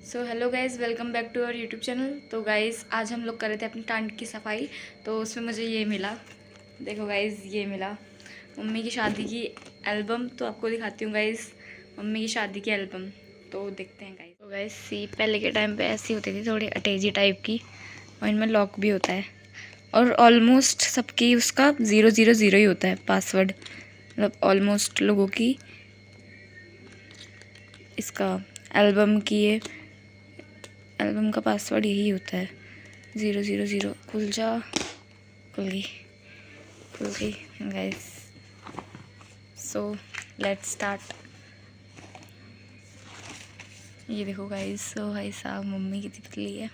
So hello guys, welcome back to our YouTube channel. तो guys आज हम लोग कर रहे थे अपनी टांग की सफाई। तो उसमें मुझे ये मिला, देखो गाइज़, ये मिला मम्मी की शादी की एल्बम। तो आपको दिखाती हूँ गाइज़ मम्मी की शादी की एल्बम। तो देखते हैं गाइज़। तो गाइज़ सी पहले के टाइम पे ऐसी होती थी, थोड़ी अटैची टाइप की, और इनमें लॉक भी होता है। और ऑलमोस्ट सबकी उसका 000 ही होता है पासवर्ड, मतलब ऑलमोस्ट लोगों की इसका एल्बम की ये एल्बम का पासवर्ड यही होता है 000। खुल जा, खुल गई, खुल गई गाइस। So let's start. ये देखो गाइस, सो भाई साहब मम्मी की तितली है।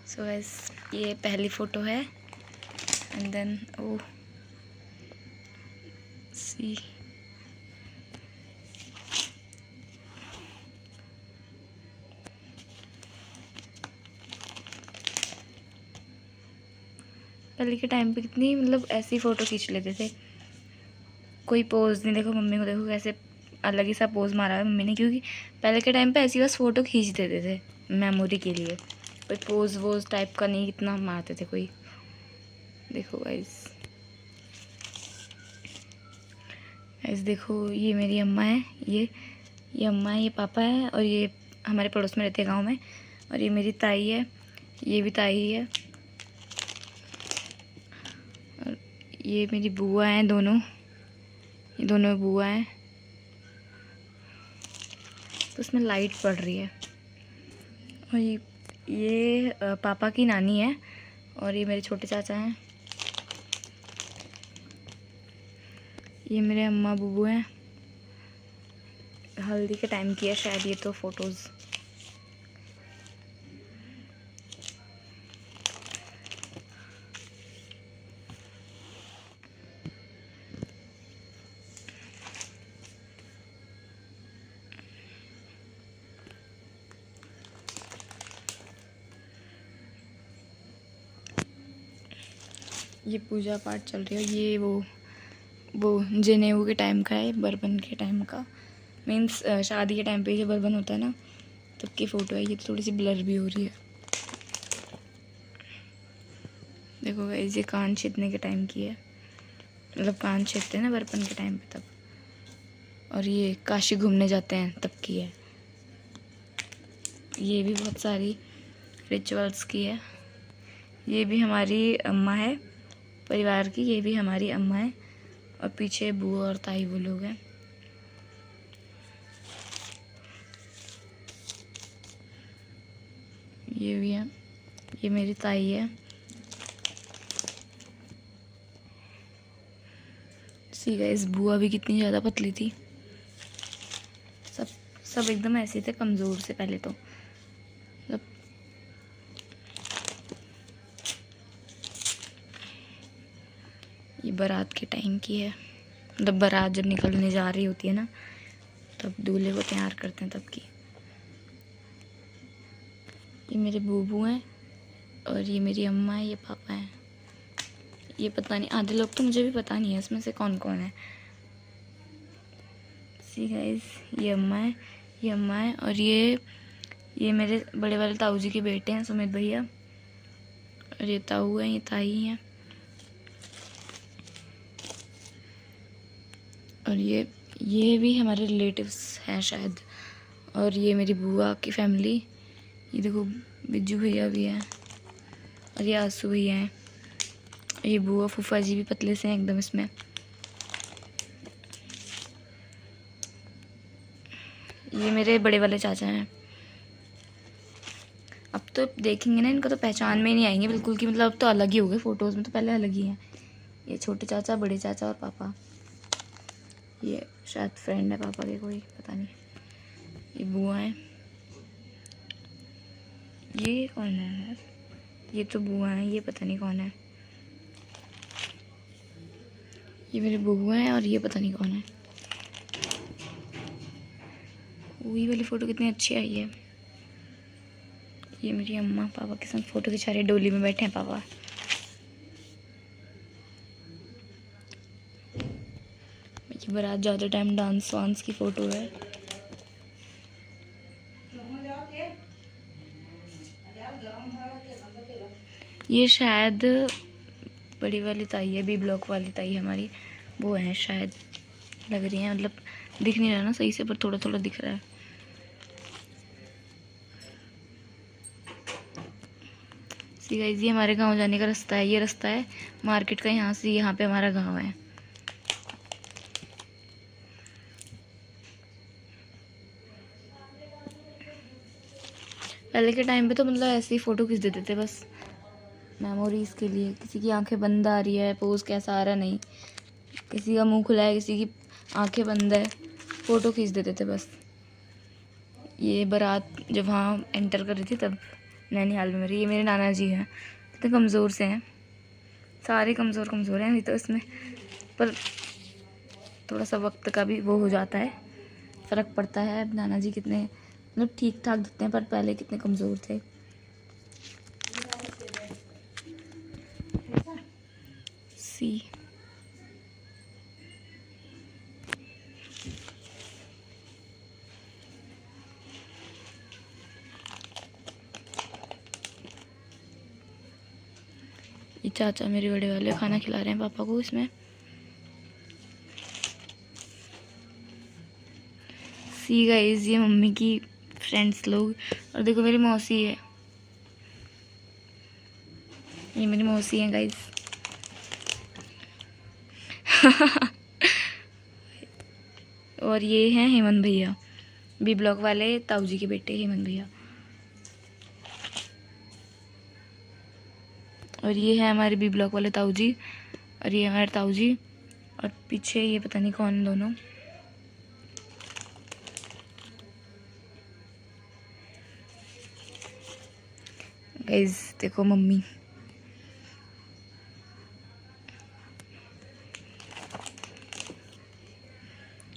सो गाइस ये पहली फ़ोटो है एंड देन ओ सी पहले के टाइम पे कितनी मतलब ऐसी फ़ोटो खींच लेते थे, कोई पोज नहीं। देखो मम्मी को, देखो कैसे अलग ही सा पोज मारा है मम्मी ने, क्योंकि पहले के टाइम पे ऐसी बस फ़ोटो खींच देते थे मेमोरी के लिए। कोई पोज वोज टाइप का नहीं इतना मारते थे कोई। देखो गाइस, ऐसे देखो, ये मेरी अम्मा है, ये अम्मा है, ये पापा है, और ये हमारे पड़ोस में रहते हैं गांव में। और ये मेरी ताई है, ये भी ताई है, और ये मेरी बुआ हैं दोनों, ये दोनों बुआ हैं। तो उसमें लाइट पड़ रही है। और ये पापा की नानी है, और ये मेरे छोटे चाचा हैं। ये मेरे अम्मा बुबू हैं, हल्दी के टाइम की है शायद ये तो फ़ोटोज़। ये पूजा पाठ चल रही है। ये वो जनेऊ के टाइम का है, बर्बन के टाइम का, मीन्स शादी के टाइम पे जो बर्बन होता है ना, तब की फ़ोटो है। ये तो थोड़ी सी ब्लर भी हो रही है। देखो गाइस, ये कान छीदने के टाइम की है, मतलब कान छीदते हैं ना बर्पन के टाइम पे तब। और ये काशी घूमने जाते हैं तब की है। ये भी बहुत सारी रिचुअल्स की है। ये भी हमारी अम्मा है परिवार की, ये भी हमारी अम्मा है, और पीछे बुआ और ताई वो लोग हैं। ये भी है, ये मेरी ताई है। सी गाइस, बुआ भी कितनी ज़्यादा पतली थी। सब सब एकदम ऐसे थे, कमज़ोर से पहले तो। मतलब ये बारात के टाइम की है, मतलब बारात जब निकलने जा रही होती है ना, तब दूल्हे को तैयार करते हैं तब की। ये मेरे बूबू हैं, और ये मेरी अम्मा है, ये पापा हैं। ये पता नहीं, आधे लोग तो मुझे भी पता नहीं है इसमें से कौन कौन है। सी गाइस, ये अम्मा है, ये अम्मा है, और ये मेरे बड़े वाले ताऊ जी के बेटे हैं, सुमित भैया। और ये ताऊ हैं, ये ताई हैं, और ये भी हमारे रिलेटिव्स हैं शायद। और ये मेरी बुआ की फैमिली, ये देखो बिज्जू भैया भी हैं, और ये आंसू भैया हैं। ये बुआ फूफा जी भी पतले से हैं एकदम इसमें। ये मेरे बड़े वाले चाचा हैं। अब तो देखेंगे ना, इनको तो पहचान में ही नहीं आएंगे बिल्कुल, कि मतलब अब तो अलग ही हो गए, फ़ोटोज़ में तो पहले अलग ही हैं। ये छोटे चाचा, बड़े चाचा और पापा। ये शायद फ्रेंड है पापा के, कोई पता नहीं। ये बुआ हैं। ये कौन है यार? ये तो बुआ हैं, ये पता नहीं कौन है। ये मेरे बुआ हैं, और ये पता नहीं कौन है। वही वाली फ़ोटो कितनी अच्छी आई है। ये मेरी अम्मा पापा के साथ फ़ोटो खिंचा रही है, डोली में बैठे हैं पापा। ये बारात जाते टाइम डांस वांस की फ़ोटो है। ये शायद बड़ी वाली ताई है, बी ब्लॉक वाली ताई हमारी, वो है शायद, लग रही है, मतलब दिख नहीं रहा ना सही से, पर थोड़ा थोड़ा दिख रहा है। सी गाइस, ये हमारे गांव जाने का रास्ता है, ये रास्ता है मार्केट का, यहाँ से यहाँ पे हमारा गांव है। पहले के टाइम पे तो मतलब ऐसे ही फ़ोटो खींच देते थे बस मेमोरीज़ के लिए, किसी की आंखें बंद आ रही है, पोज कैसा आ रहा नहीं, किसी का मुंह खुला है, किसी की आंखें बंद है, फ़ोटो खींच देते थे बस। ये बारात जब वहाँ एंटर कर रही थी तब नैनीहाल में मेरी, ये मेरे नाना जी हैं, कितने कमज़ोर से हैं, सारे कमज़ोर कमज़ोर हैं अभी तो इसमें, पर थोड़ा सा वक्त का भी वो हो जाता है, फ़र्क पड़ता है। अब नाना जी कितने मतलब ठीक ठाक दिखते हैं, पर पहले कितने कमज़ोर थे। सी ये चाचा मेरे बड़े वाले खाना खिला रहे हैं पापा को इसमें। सी गाइस, ये मम्मी की फ्रेंड्स लोग, और देखो मेरी मौसी है, ये मेरी मौसी है गाइस। और ये हैं हेमंत भैया, बी ब्लॉक वाले ताऊ जी के बेटे हेमंत भैया। और ये है हमारे बी ब्लॉक वाले ताऊ जी, और ये हमारे ताऊ जी, और पीछे ये पता नहीं कौन दोनों। गाइस देखो मम्मी,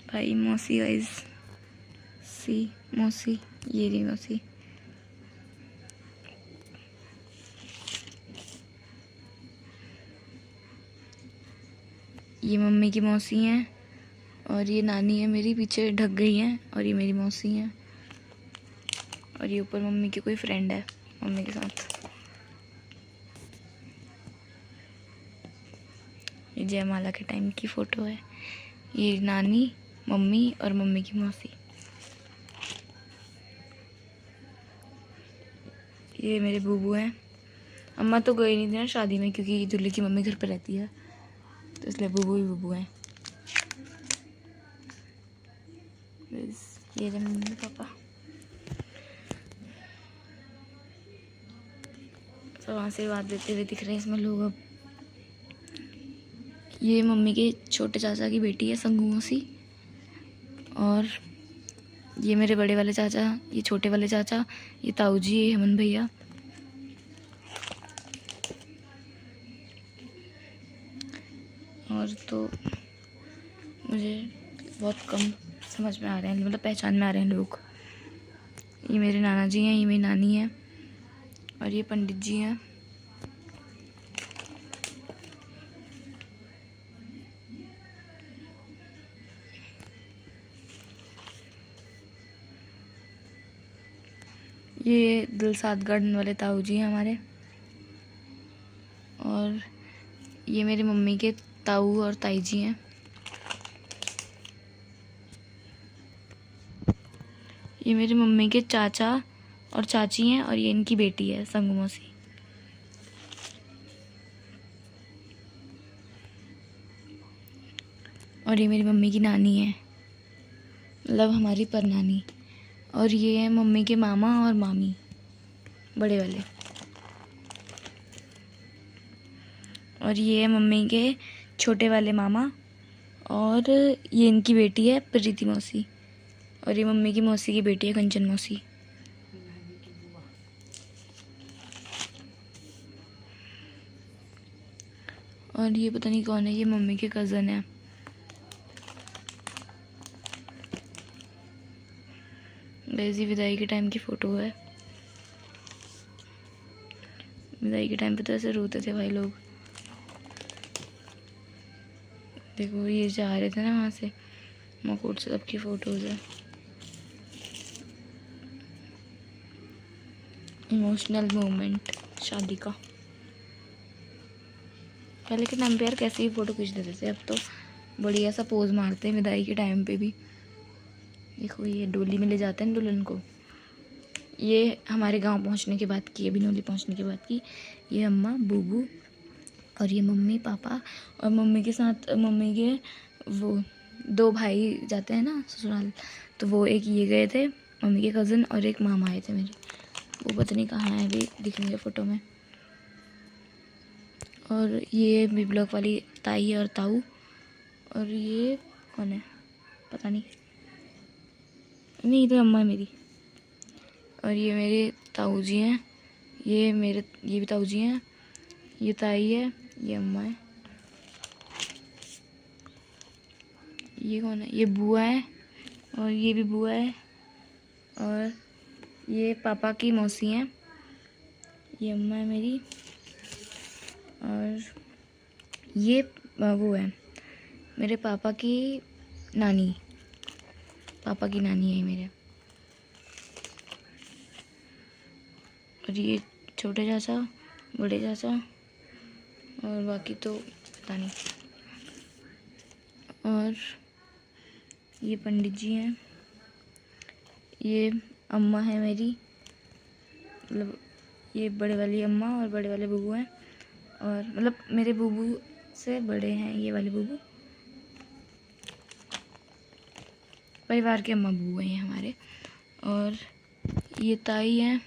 भाई मौसी गाइस, सी मौसी, ये रही मौसी। ये मम्मी की मौसी हैं, और ये नानी है मेरी, पीछे ढक गई हैं, और ये मेरी मौसी हैं, और ये ऊपर मम्मी की कोई फ्रेंड है मम्मी के साथ। ये जयमाला के टाइम की फ़ोटो है, ये नानी, मम्मी और मम्मी की मौसी। ये मेरे बूबू हैं। अम्मा तो गई नहीं थी ना शादी में, क्योंकि दूल्हे की मम्मी घर पर रहती है, तो इसलिए बूबू ही बूबू हैं। ये रहे मम्मी पापा, तो वहाँ से बात देते हुए दिख रहे हैं इसमें लोग। अब ये मम्मी के छोटे चाचा की बेटी है संगू मौसी, और ये मेरे बड़े वाले चाचा, ये छोटे वाले चाचा, ये ताऊ जी, ये हेमंत भैया। और तो मुझे बहुत कम समझ में आ रहे हैं, मतलब पहचान में आ रहे हैं लोग। ये मेरे नाना जी हैं, ये मेरी नानी है, और ये पंडित जी हैं। ये दिलसाद गार्डन वाले ताऊ जी हैं हमारे, और ये मेरी मम्मी के ताऊ और ताई जी हैं। ये मेरी मम्मी के चाचा और चाची हैं, और ये इनकी बेटी है संगू मौसी। और ये मेरी मम्मी की नानी है, मतलब हमारी परनानी। और ये है मम्मी के मामा और मामी, बड़े वाले। और ये है मम्मी के छोटे वाले मामा, और ये इनकी बेटी है प्रीति मौसी, और ये मम्मी की मौसी की बेटी है कंचन मौसी। और ये पता नहीं कौन है, ये मम्मी के कज़न है। वैसी विदाई के टाइम की फ़ोटो है। विदाई के टाइम पे तो ऐसे रोते थे भाई लोग। देखो ये जा रहे थे ना वहाँ से, मकोट से, सबकी फ़ोटोज़ है। इमोशनल मोमेंट शादी का। पहले के टाइम पे यार कैसे ही फ़ोटो खींच देते थे, अब तो बढ़िया सा पोज मारते हैं विदाई के टाइम पे भी। देखो ये डोली में ले जाते हैं दुल्हन को। ये हमारे गांव पहुंचने के बाद की, बिनौली पहुंचने के बाद की। ये अम्मा, बूबू और ये मम्मी पापा, और मम्मी के साथ मम्मी के वो 2 भाई जाते हैं ना ससुराल, तो वो एक ये गए थे मम्मी के कज़न, और एक मामा आए थे मेरे, वो पता नहीं कहाँ है अभी, दिखेंगे फ़ोटो में। और ये बी ब्लॉक वाली ताई और ताऊ, और ये कौन है पता नहीं, तो अम्मा है मेरी। और ये मेरे ताऊ जी हैं, ये भी ताऊ जी हैं, ये ताई है, ये अम्मा है। ये कौन है, ये बुआ है, और ये भी बुआ है, और ये पापा की मौसी हैं, ये अम्मा है मेरी, और ये वो है मेरे पापा की नानी है मेरे। और ये छोटे चाचा, बड़े चाचा, और बाकी तो पता नहीं। और ये पंडित जी हैं, ये अम्मा है मेरी, मतलब ये बड़े वाली अम्मा और बड़े वाले बूबू हैं, और मतलब मेरे बूबू से बड़े हैं ये वाले बूबू, परिवार के अम्मा बूबू हैं ये हमारे। और ये ताई हैं,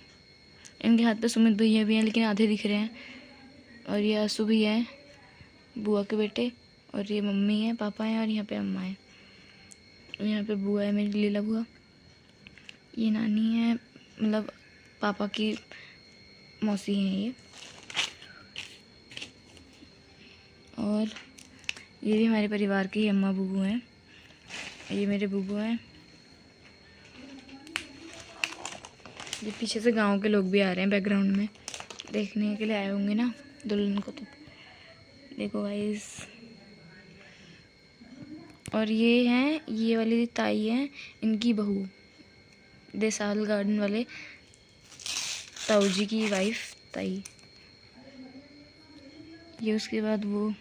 इनके हाथ पे सुमित भैया भी हैं लेकिन आधे दिख रहे हैं। और ये आंसू भैया हैं, बुआ के बेटे, और ये मम्मी है, पापा हैं, और यहाँ पे अम्मा है। और यहाँ पे बुआ है मेरी, लीला बुआ। ये नानी है, मतलब पापा की मौसी हैं ये। और ये भी हमारे परिवार के ही अम्मा बूबू हैं, ये मेरे बूबू हैं। ये पीछे से गांव के लोग भी आ रहे हैं बैकग्राउंड में, देखने के लिए आए होंगे ना दुल्हन को। तो देखो गाइस, और ये हैं, ये वाली ताई हैं, इनकी बहू, देसाल गार्डन वाले ताऊ जी की वाइफ ताई। ये उसके बाद वो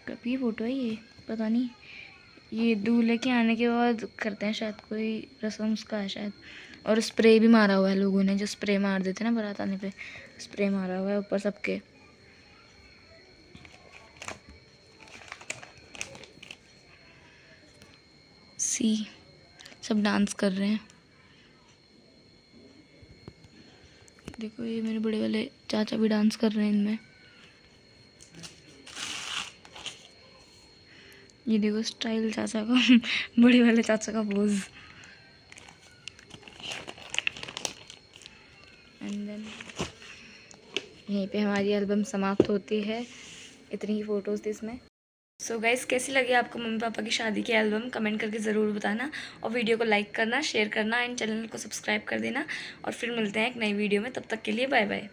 कब की फ़ोटो है ये पता नहीं, ये दूल्हे के आने के बाद करते हैं शायद, कोई रस्म उसका है शायद। और स्प्रे भी मारा हुआ है लोगों ने, जो स्प्रे मार देते हैं ना बारात आने पे, स्प्रे मारा हुआ है ऊपर सबके। सब डांस कर रहे हैं। देखो ये मेरे बड़े वाले चाचा भी डांस कर रहे हैं इनमें। ये देखो स्टाइल चाचा का बड़े वाले चाचा का पोज। एंड देन यहीं पे हमारी एल्बम समाप्त होती है। इतनी ही फ़ोटोज़ थी इसमें। सो गाइस, कैसी लगी आपको मम्मी पापा की शादी की एल्बम, कमेंट करके ज़रूर बताना, और वीडियो को लाइक करना, शेयर करना, एंड चैनल को सब्सक्राइब कर देना। और फिर मिलते हैं एक नई वीडियो में, तब तक के लिए बाय बाय।